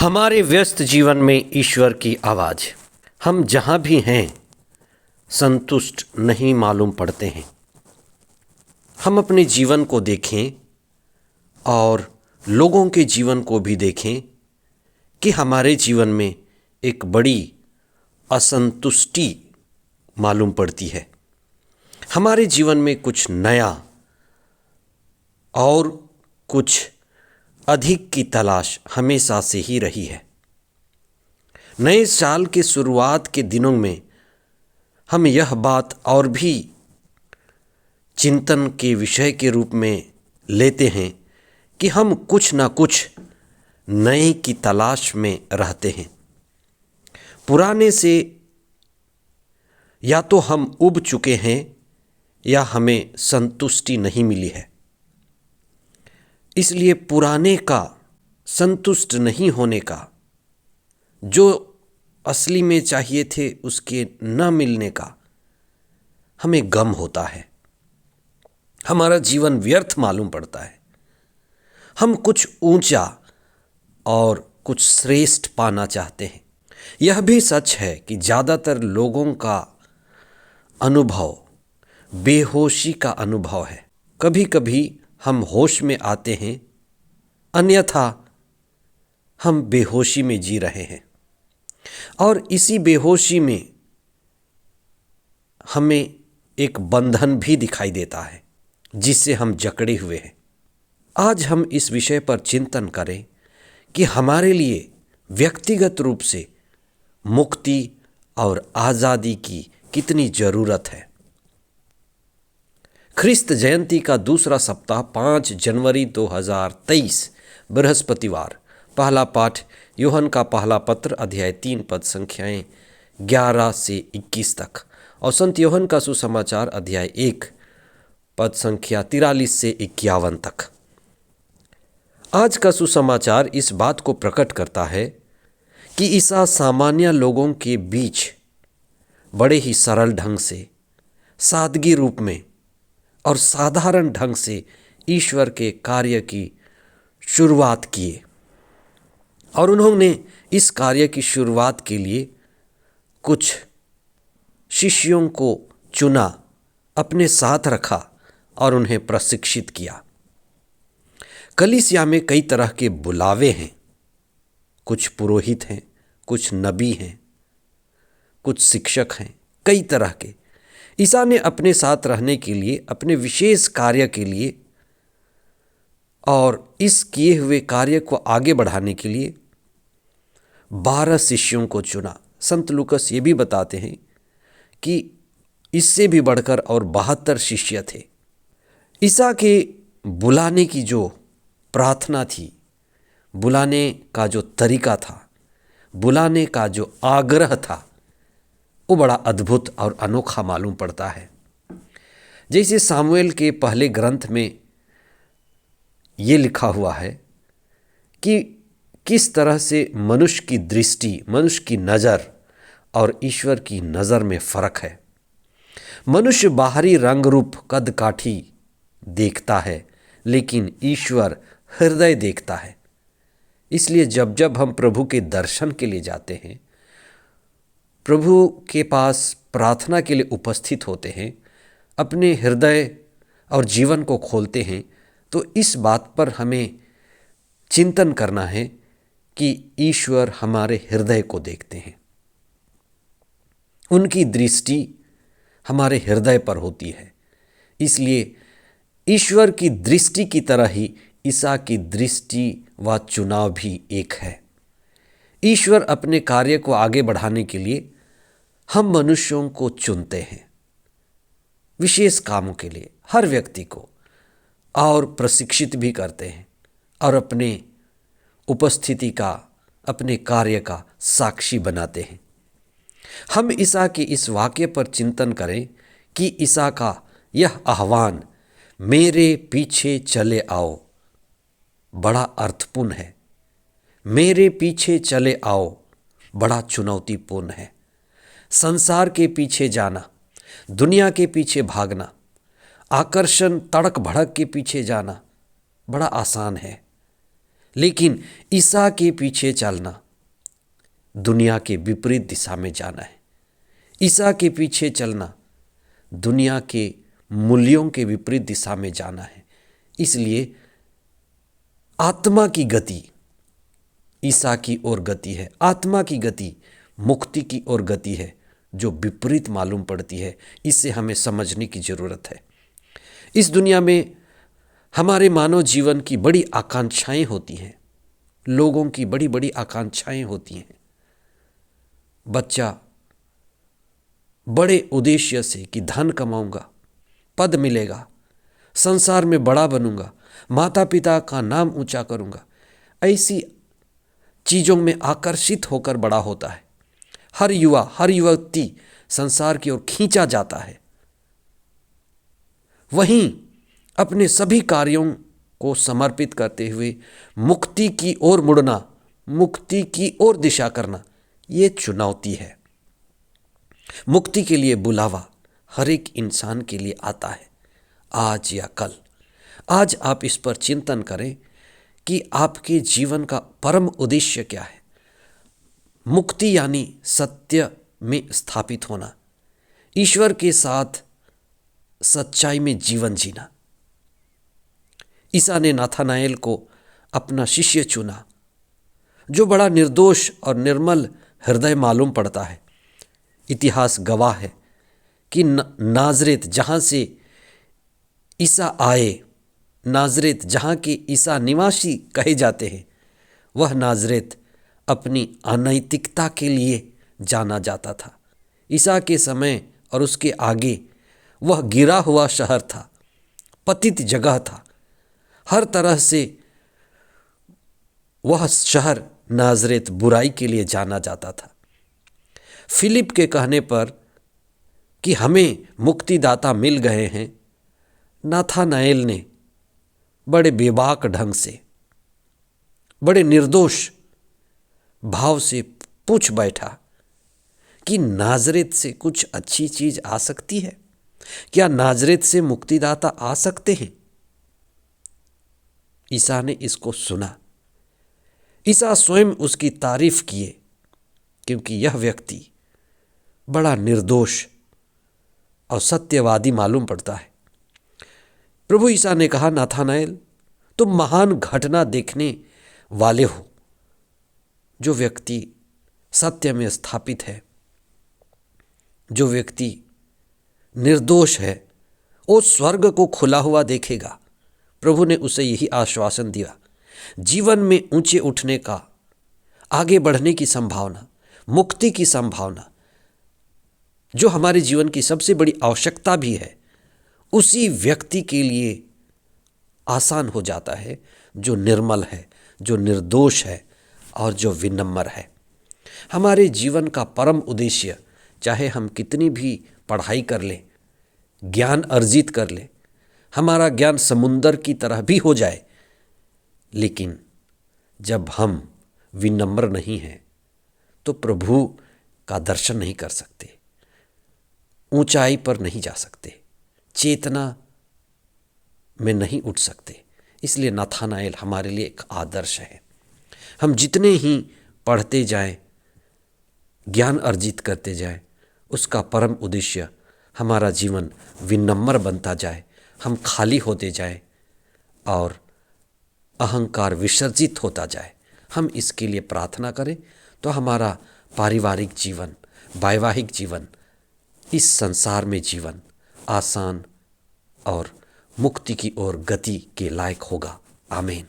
हमारे व्यस्त जीवन में ईश्वर की आवाज़ हम जहाँ भी हैं संतुष्ट नहीं मालूम पड़ते हैं। हम अपने जीवन को देखें और लोगों के जीवन को भी देखें कि हमारे जीवन में एक बड़ी असंतुष्टि मालूम पड़ती है। हमारे जीवन में कुछ नया और कुछ अधिक की तलाश हमेशा से ही रही है। नए साल के शुरुआत के दिनों में हम यह बात और भी चिंतन के विषय के रूप में लेते हैं कि हम कुछ ना कुछ नए की तलाश में रहते हैं। पुराने से या तो हम उब चुके हैं या हमें संतुष्टि नहीं मिली है। इसलिए पुराने का संतुष्ट नहीं होने का, जो असली में चाहिए थे उसके न मिलने का हमें गम होता है। हमारा जीवन व्यर्थ मालूम पड़ता है। हम कुछ ऊंचा और कुछ श्रेष्ठ पाना चाहते हैं। यह भी सच है कि ज़्यादातर लोगों का अनुभव बेहोशी का अनुभव है। कभी कभी हम होश में आते हैं, अन्यथा हम बेहोशी में जी रहे हैं और इसी बेहोशी में हमें एक बंधन भी दिखाई देता है जिससे हम जकड़े हुए हैं। आज हम इस विषय पर चिंतन करें कि हमारे लिए व्यक्तिगत रूप से मुक्ति और आज़ादी की कितनी ज़रूरत है। ख्रिस्त जयंती का दूसरा सप्ताह 5 जनवरी 2023 बृहस्पतिवार। पहला पाठ यूहन्ना का पहला पत्र अध्याय 3 पद संख्याएं 11 से 21 तक और संत यूहन्ना का सुसमाचार अध्याय 1 पद संख्या 43 से 51 तक। आज का सुसमाचार इस बात को प्रकट करता है कि ईसा सामान्य लोगों के बीच बड़े ही सरल ढंग से, सादगी रूप में और साधारण ढंग से ईश्वर के कार्य की शुरुआत किए और उन्होंने इस कार्य की शुरुआत के लिए कुछ शिष्यों को चुना, अपने साथ रखा और उन्हें प्रशिक्षित किया। कलीसिया में कई तरह के बुलावे हैं। कुछ पुरोहित हैं, कुछ नबी हैं, कुछ शिक्षक हैं, कई तरह के। ईसा ने अपने साथ रहने के लिए, अपने विशेष कार्य के लिए और इस किए हुए कार्य को आगे बढ़ाने के लिए 12 शिष्यों को चुना। संत लूकस ये भी बताते हैं कि इससे भी बढ़कर और 72 शिष्य थे। ईसा के बुलाने की जो प्रार्थना थी, बुलाने का जो तरीका था, बुलाने का जो आग्रह था, वो बड़ा अद्भुत और अनोखा मालूम पड़ता है। जैसे सामुएल के पहले ग्रंथ में ये लिखा हुआ है कि किस तरह से मनुष्य की दृष्टि, मनुष्य की नज़र और ईश्वर की नज़र में फ़र्क है। मनुष्य बाहरी रंग रूप कद काठी देखता है, लेकिन ईश्वर हृदय देखता है। इसलिए जब जब हम प्रभु के दर्शन के लिए जाते हैं, प्रभु के पास प्रार्थना के लिए उपस्थित होते हैं, अपने हृदय और जीवन को खोलते हैं, तो इस बात पर हमें चिंतन करना है कि ईश्वर हमारे हृदय को देखते हैं। उनकी दृष्टि हमारे हृदय पर होती है। इसलिए ईश्वर की दृष्टि की तरह ही ईसा की दृष्टि व चुनाव भी एक है। ईश्वर अपने कार्य को आगे बढ़ाने के लिए हम मनुष्यों को चुनते हैं, विशेष कामों के लिए हर व्यक्ति को, और प्रशिक्षित भी करते हैं और अपने उपस्थिति का, अपने कार्य का साक्षी बनाते हैं। हम ईसा के इस वाक्य पर चिंतन करें कि ईसा का यह आह्वान, मेरे पीछे चले आओ, बड़ा अर्थपूर्ण है। मेरे पीछे चले आओ बड़ा चुनौतीपूर्ण है। संसार के पीछे जाना, दुनिया के पीछे भागना, आकर्षण तड़क भड़क के पीछे जाना बड़ा आसान है, लेकिन ईसा के पीछे चलना दुनिया के विपरीत दिशा में जाना है। ईसा के पीछे चलना दुनिया के मूल्यों के विपरीत दिशा में जाना है। इसलिए आत्मा की गति ईसा की ओर गति है, आत्मा की गति मुक्ति की ओर गति है, जो विपरीत मालूम पड़ती है। इसे हमें समझने की जरूरत है। इस दुनिया में हमारे मानव जीवन की बड़ी आकांक्षाएं होती हैं, लोगों की बड़ी बड़ी आकांक्षाएं होती हैं। बच्चा बड़े उद्देश्य से कि धन कमाऊंगा, पद मिलेगा, संसार में बड़ा बनूंगा, माता पिता का नाम ऊंचा करूंगा, ऐसी चीज़ों में आकर्षित होकर बड़ा होता है। हर युवा, हर युवती संसार की ओर खींचा जाता है। वहीं अपने सभी कार्यों को समर्पित करते हुए मुक्ति की ओर मुड़ना, मुक्ति की ओर दिशा करना, ये चुनौती है। मुक्ति के लिए बुलावा हर एक इंसान के लिए आता है, आज या कल। आज आप इस पर चिंतन करें कि आपके जीवन का परम उद्देश्य क्या है। मुक्ति यानी सत्य में स्थापित होना, ईश्वर के साथ सच्चाई में जीवन जीना। ईसा ने नाथानाएल को अपना शिष्य चुना, जो बड़ा निर्दोष और निर्मल हृदय मालूम पड़ता है। इतिहास गवाह है कि नाजरेत जहाँ से ईसा आए, नाजरेत जहाँ के ईसा निवासी कहे जाते हैं, वह नाजरेत अपनी अनैतिकता के लिए जाना जाता था। ईसा के समय और उसके आगे वह गिरा हुआ शहर था, पतित जगह था। हर तरह से वह शहर नाजरेत बुराई के लिए जाना जाता था। फिलिप के कहने पर कि हमें मुक्तिदाता मिल गए हैं, नाथानाएल ने बड़े बेबाक ढंग से, बड़े निर्दोष भाव से पूछ बैठा कि नाजरेत से कुछ अच्छी चीज आ सकती है? क्या नाजरेत से मुक्तिदाता आ सकते हैं? ईसा ने इसको सुना। ईसा स्वयं उसकी तारीफ किए, क्योंकि यह व्यक्ति बड़ा निर्दोष और सत्यवादी मालूम पड़ता है। प्रभु ईसा ने कहा, नाथानाएल, तुम महान घटना देखने वाले हो। जो व्यक्ति सत्य में स्थापित है, जो व्यक्ति निर्दोष है, वो स्वर्ग को खुला हुआ देखेगा। प्रभु ने उसे यही आश्वासन दिया। जीवन में ऊंचे उठने का, आगे बढ़ने की संभावना, मुक्ति की संभावना, जो हमारे जीवन की सबसे बड़ी आवश्यकता भी है, उसी व्यक्ति के लिए आसान हो जाता है जो निर्मल है, जो निर्दोष है और जो विनम्र है। हमारे जीवन का परम उद्देश्य, चाहे हम कितनी भी पढ़ाई कर लें, ज्ञान अर्जित कर लें, हमारा ज्ञान समुंदर की तरह भी हो जाए, लेकिन जब हम विनम्र नहीं हैं तो प्रभु का दर्शन नहीं कर सकते, ऊंचाई पर नहीं जा सकते, चेतना में नहीं उठ सकते। इसलिए नाथानाएल हमारे लिए एक आदर्श है। हम जितने ही पढ़ते जाएं, ज्ञान अर्जित करते जाएं, उसका परम उद्देश्य हमारा जीवन विनम्र बनता जाए, हम खाली होते जाएं और अहंकार विसर्जित होता जाए। हम इसके लिए प्रार्थना करें तो हमारा पारिवारिक जीवन, वैवाहिक जीवन, इस संसार में जीवन आसान और मुक्ति की ओर गति के लायक होगा। आमीन।